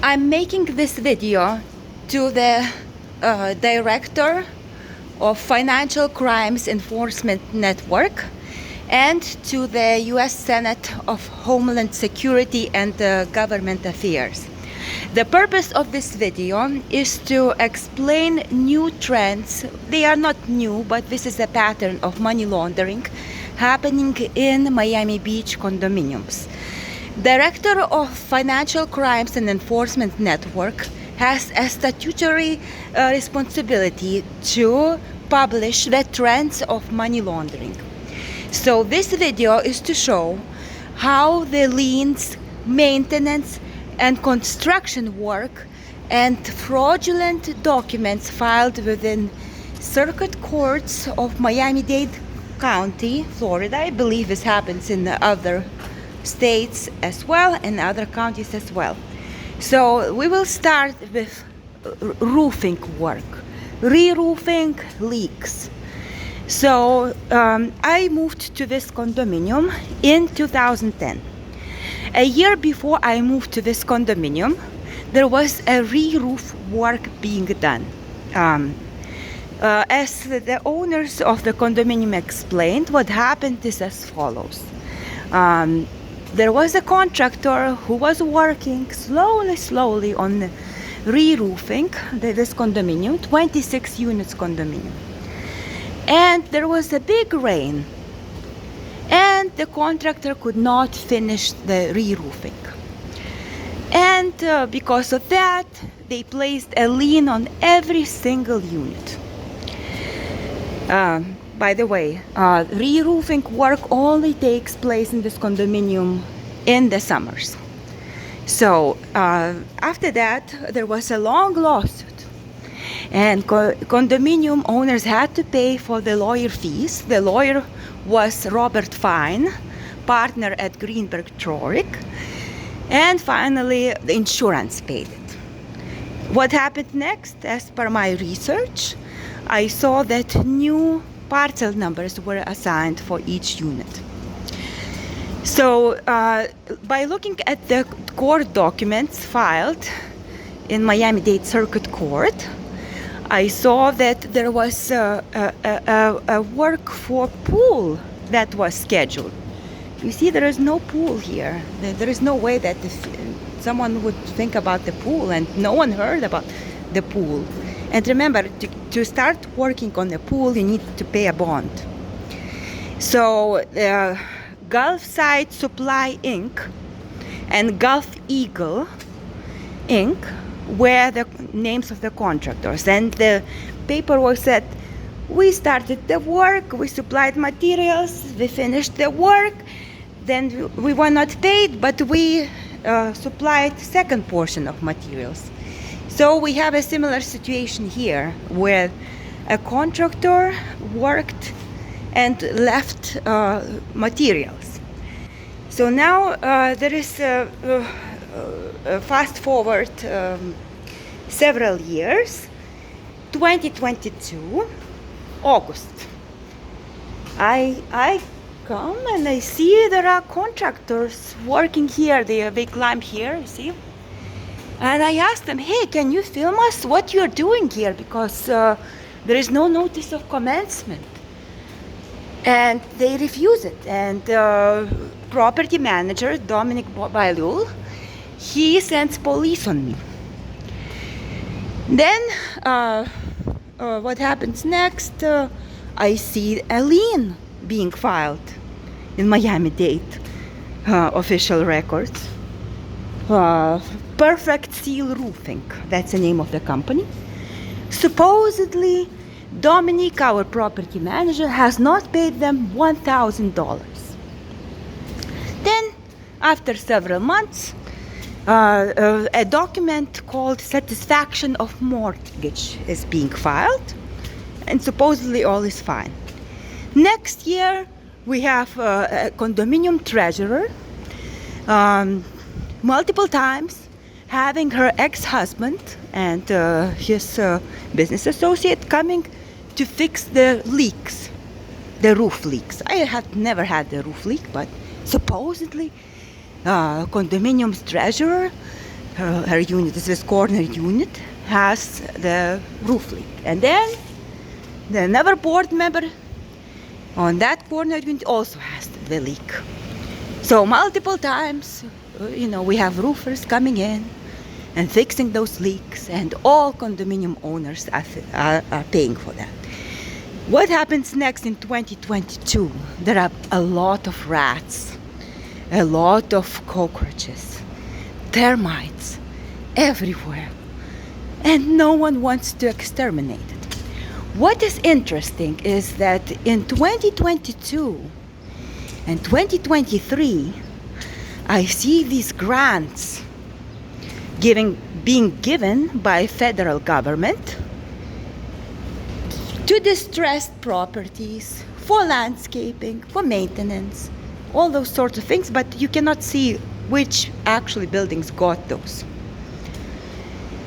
I'm making this video to the Director of Financial Crimes Enforcement Network and to the U.S. Senate of Homeland Security and Government Affairs. The purpose of this video is to explain new trends. They are not new, but this is a pattern of money laundering happening in Miami Beach condominiums. Director of Financial Crimes and Enforcement Network has a statutory responsibility to publish the trends of money laundering. So this video is to show how the liens, maintenance, and construction work and fraudulent documents filed within circuit courts of Miami-Dade County, Florida. I believe this happens in the other states as well and other counties as well. So we will start with roofing work, re-roofing leaks. So I moved to this condominium in 2010. A year before I moved to this condominium, there was a re-roof work being done. As the owners of the condominium explained, what happened is as follows. There was a contractor who was working slowly on re-roofing this condominium, 26 units condominium. And there was a big rain, and the contractor could not finish the re-roofing. And because of that, they placed a lien on every single unit. By the way, re-roofing work only takes place in this condominium in the summers. So after that, there was a long lawsuit, and condominium owners had to pay for the lawyer fees. The lawyer was Robert Fine, partner at Greenberg Traurig, and finally the insurance paid it. What happened next? As per my research, I saw that new parcel numbers were assigned for each unit. So by looking at the court documents filed in Miami-Dade Circuit Court, I saw that there was a work for pool that was scheduled. You see, there is no pool here. There is no way that someone would think about the pool, and no one heard about the pool. And remember, to start working on the pool, you need to pay a bond. So Gulfside Supply Inc. and Gulf Eagle Inc. were the names of the contractors. And the paperwork said, we started the work, we supplied materials, we finished the work, then we were not paid, but we supplied second portion of materials. So we have a similar situation here where a contractor worked and left materials. So now there is fast forward several years, 2022, August. I come and I see there are contractors working here. They climb here, you see. And I asked them, hey, can you film us what you're doing here? Because there is no notice of commencement. And they refuse it. And property manager, Dominic Bailul, he sends police on me. Then what happens next? I see a lien being filed in Miami-Dade official records. Perfect Seal Roofing, that's the name of the company. Supposedly, Dominic, our property manager, has not paid them $1,000. Then, after several months, a document called Satisfaction of Mortgage is being filed, and supposedly all is fine. Next year, we have a condominium treasurer, multiple times, having her ex-husband and his business associate coming to fix the leaks, the roof leaks. I have never had the roof leak, but supposedly condominium's treasurer her unit, this corner unit, has the roof leak. And then another board member on that corner unit also has the leak. So multiple times, we have roofers coming in and fixing those leaks, and all condominium owners are paying for that. What happens next in 2022? There are a lot of rats, a lot of cockroaches, termites everywhere, and no one wants to exterminate it. What is interesting is that in 2022 and 2023, I see these grants being given by federal government to distressed properties, for landscaping, for maintenance, all those sorts of things, but you cannot see which actually buildings got those.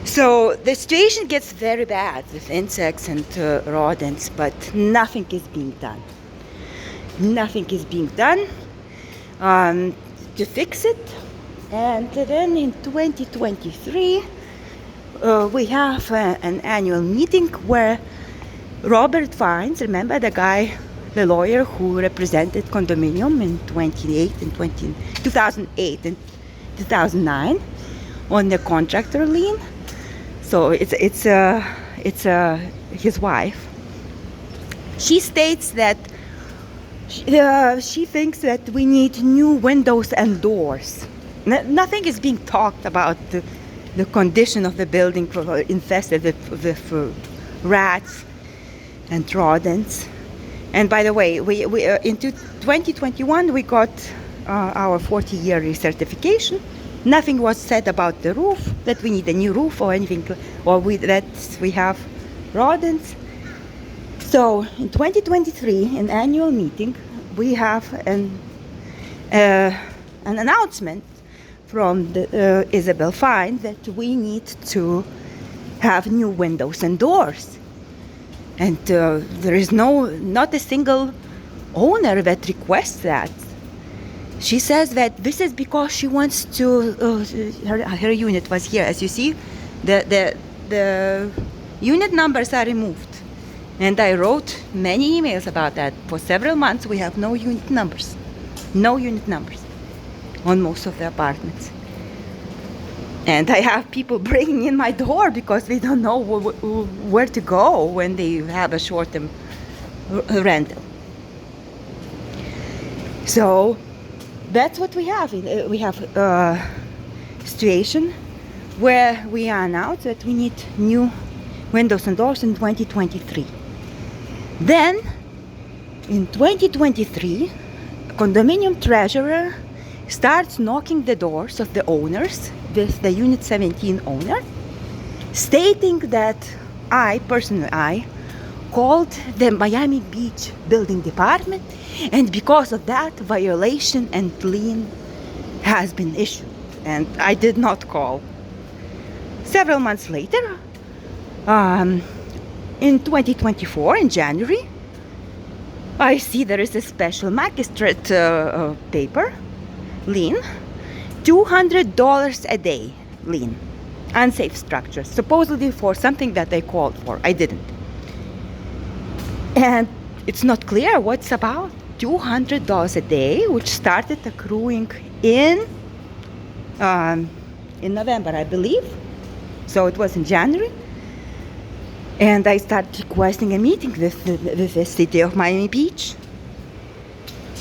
So the situation gets very bad with insects and rodents, but nothing is being done. Nothing is being done to fix it. And then in 2023, we have an annual meeting where Robert Fines, remember the guy, the lawyer who represented condominium in 2008 and 2009 on the contractor lien. So it's his wife. She states that she thinks that we need new windows and doors. Nothing is being talked about the condition of the building infested with rats and rodents. And by the way, we into 2021 we got our 40-year recertification. Nothing was said about the roof, that we need a new roof or anything, or that we have rodents. So in 2023, an annual meeting, we have an announcement from Isabel Fine that we need to have new windows and doors. And there is not a single owner that requests that. She says that this is because she wants to, her unit was here, as you see, the unit numbers are removed. And I wrote many emails about that. For several months we have no unit numbers on most of the apartments. And I have people breaking in my door because they don't know where to go when they have a short-term rental. So that's what we have. We have a situation where we announced that we need new windows and doors in 2023. Then, in 2023, condominium treasurer starts knocking the doors of the owners with the Unit 17 owner, stating that I called the Miami Beach building department, and because of that, violation and lien has been issued. And I did not call. Several months later, in 2024, in January, I see there is a special magistrate paper, lien, $200 a day lien, unsafe structures, supposedly for something that I called for. I didn't. And it's not clear what's about. $200 a day, which started accruing in November, I believe. So it was in January. And I started requesting a meeting with the city of Miami Beach.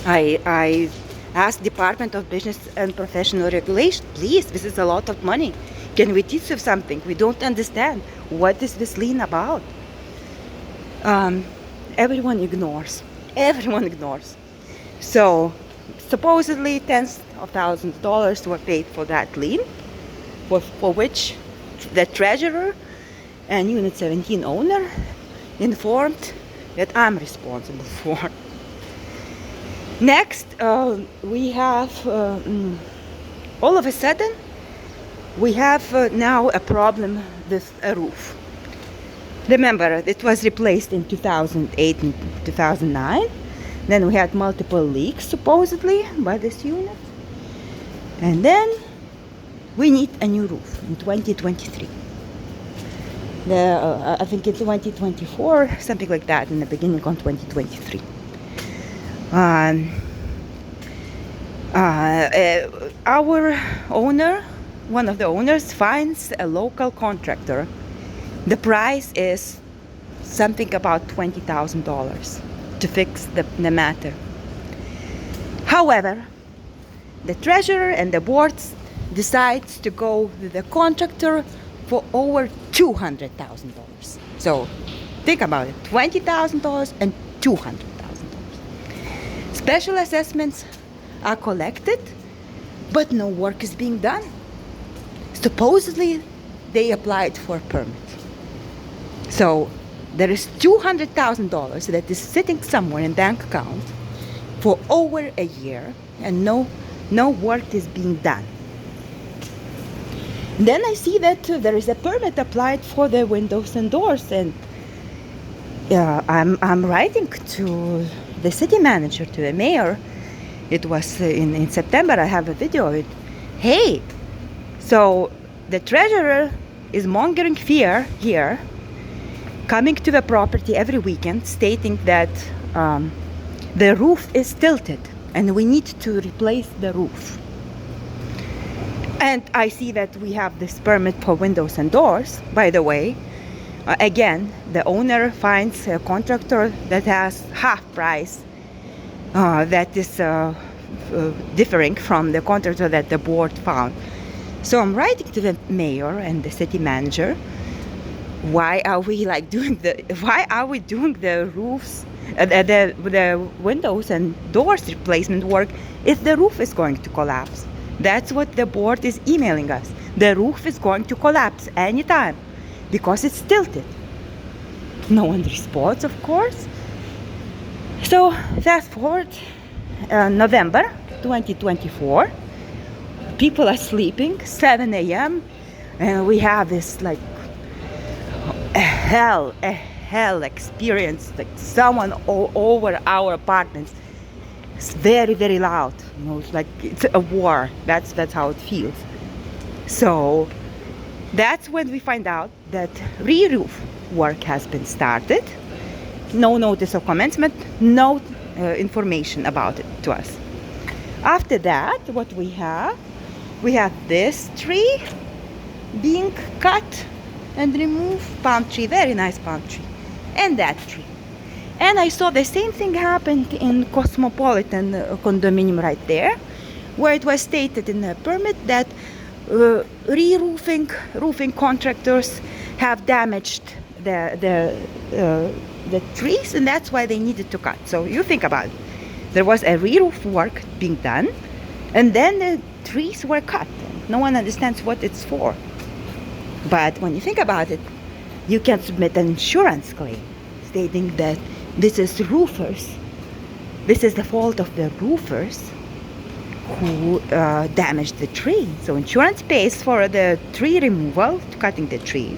I asked Department of Business and Professional Regulation, please, this is a lot of money. Can we teach you something? We don't understand. What is this lien about? Everyone ignores. Everyone ignores. So supposedly tens of thousands of dollars were paid for that lien, for which the treasurer and Unit 17 owner informed that I'm responsible for. Next, we have, all of a sudden, we have now a problem with a roof. Remember, it was replaced in 2008 and 2009. Then we had multiple leaks, supposedly, by this unit. And then we need a new roof in 2023. I think in 2024, something like that, in the beginning of 2023. Our owner, one of the owners, finds a local contractor. The price is something about $20,000 to fix the matter. However, the treasurer and the board decides to go with the contractor for over $200,000. So think about it, $20,000 and $200,000. Special assessments are collected, but no work is being done. Supposedly, they applied for a permit. So there is $200,000 that is sitting somewhere in bank account for over a year, and no work is being done. Then I see that there is a permit applied for the windows and doors, and I'm writing to the city manager, to the mayor. It was in September. I have a video of it. Hey, so the treasurer is mongering fear here, coming to the property every weekend, stating that the roof is tilted and we need to replace the roof. And I see that we have this permit for windows and doors. By the way, again, the owner finds a contractor that has half price, that is differing from the contractor that the board found. So I'm writing to the mayor and the city manager. Why are we doing the roofs, the windows and doors replacement work if the roof is going to collapse? That's what the board is emailing us. The roof is going to collapse anytime because it's tilted. No one responds, of course. So fast forward, November 2024. People are sleeping, 7 a.m. and we have this a hell experience, someone all over our apartments. It's very, very loud. It's like it's a war. That's how it feels. So that's when we find out that re-roof work has been started. No notice of commencement, no information about it to us. After that, what we have this tree being cut and removed, palm tree, very nice palm tree, and that tree. And I saw the same thing happened in Cosmopolitan condominium right there, where it was stated in the permit that roofing contractors have damaged the trees, and that's why they needed to cut. So you think about it. There was a re-roof work being done, and then the trees were cut. No one understands what it's for. But when you think about it, you can submit an insurance claim stating that this is the fault of the roofers who damaged the tree. So insurance pays for the tree removal, cutting the tree,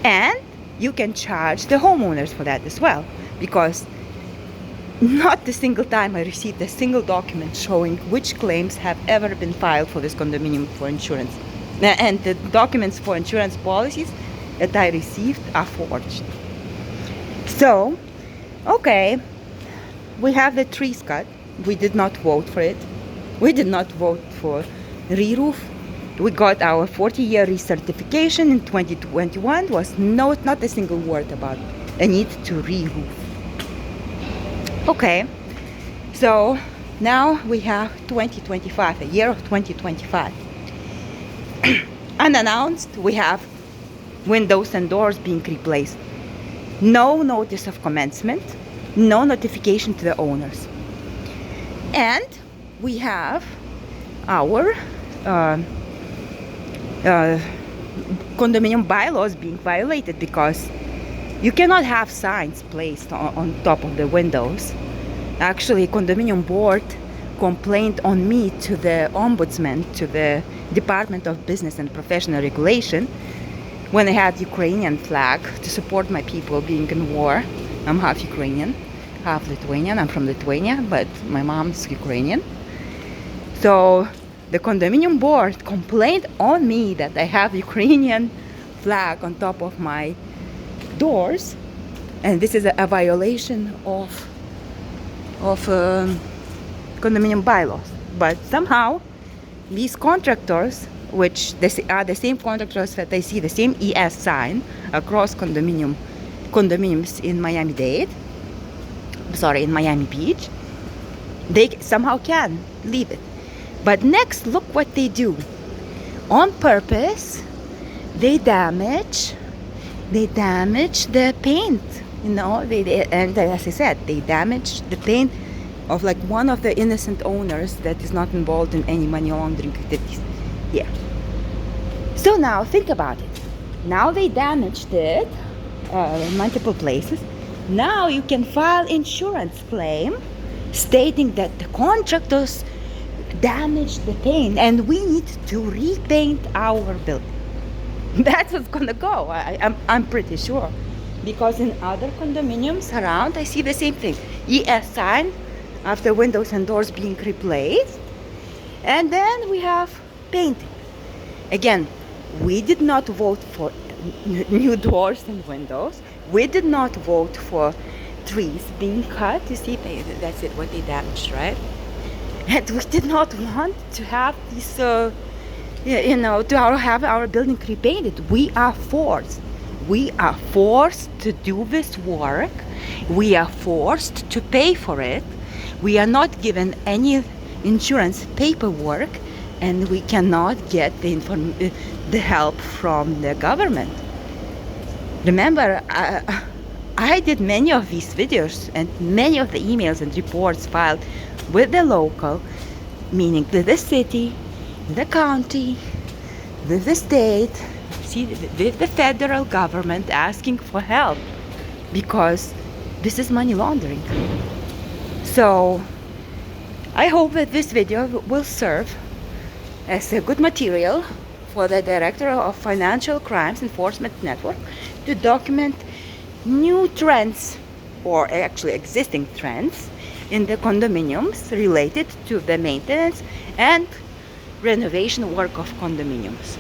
and you can charge the homeowners for that as well, because not a single time I received a single document showing which claims have ever been filed for this condominium for insurance. And the documents for insurance policies that I received are forged. So, okay, we have the trees cut. We did not vote for it. We did not vote for re-roof. We got our 40-year recertification in 2021. Was not a single word about a need to re-roof. Okay, so now we have 2025, a year of 2025. Unannounced, we have windows and doors being replaced. No notice of commencement, no notification to the owners. And we have our condominium bylaws being violated, because you cannot have signs placed on top of the windows. Actually, condominium board complained on me to the ombudsman, to the Department of Business and Professional Regulation, when I had Ukrainian flag to support my people being in war. I'm half Ukrainian, half Lithuanian. I'm from Lithuania, but my mom's Ukrainian. So the condominium board complained on me that I have Ukrainian flag on top of my doors, and this is a violation of condominium bylaws. But somehow these contractors, which are the same contractors that I see the same ES sign across condominiums in Miami-Dade, in Miami Beach, they somehow can leave it. But next, look what they do. On purpose, they damage the paint. You know, and as I said, they damage the paint of like one of the innocent owners that is not involved in any money laundering activities. Yeah. So now think about it. Now they damaged it in multiple places. Now you can file insurance claim stating that the contractors damaged the paint and we need to repaint our building. That's what's gonna go. I'm pretty sure, because in other condominiums around I see the same thing. ES sign after windows and doors being replaced, and then we have painting. Again, we did not vote for new doors and windows. We did not vote for trees being cut. You see, that's it, what they damaged, right? And we did not want to have this, to have our building repainted. We are forced to do this work. We are forced to pay for it. We are not given any insurance paperwork, and we cannot get the help from the government. Remember, I did many of these videos and many of the emails and reports filed with the local, meaning with the city, the county, with the state, with the federal government, asking for help, because this is money laundering. So I hope that this video will serve as a good material for the Director of Financial Crimes Enforcement Network to document new trends, or actually existing trends, in the condominiums related to the maintenance and renovation work of condominiums.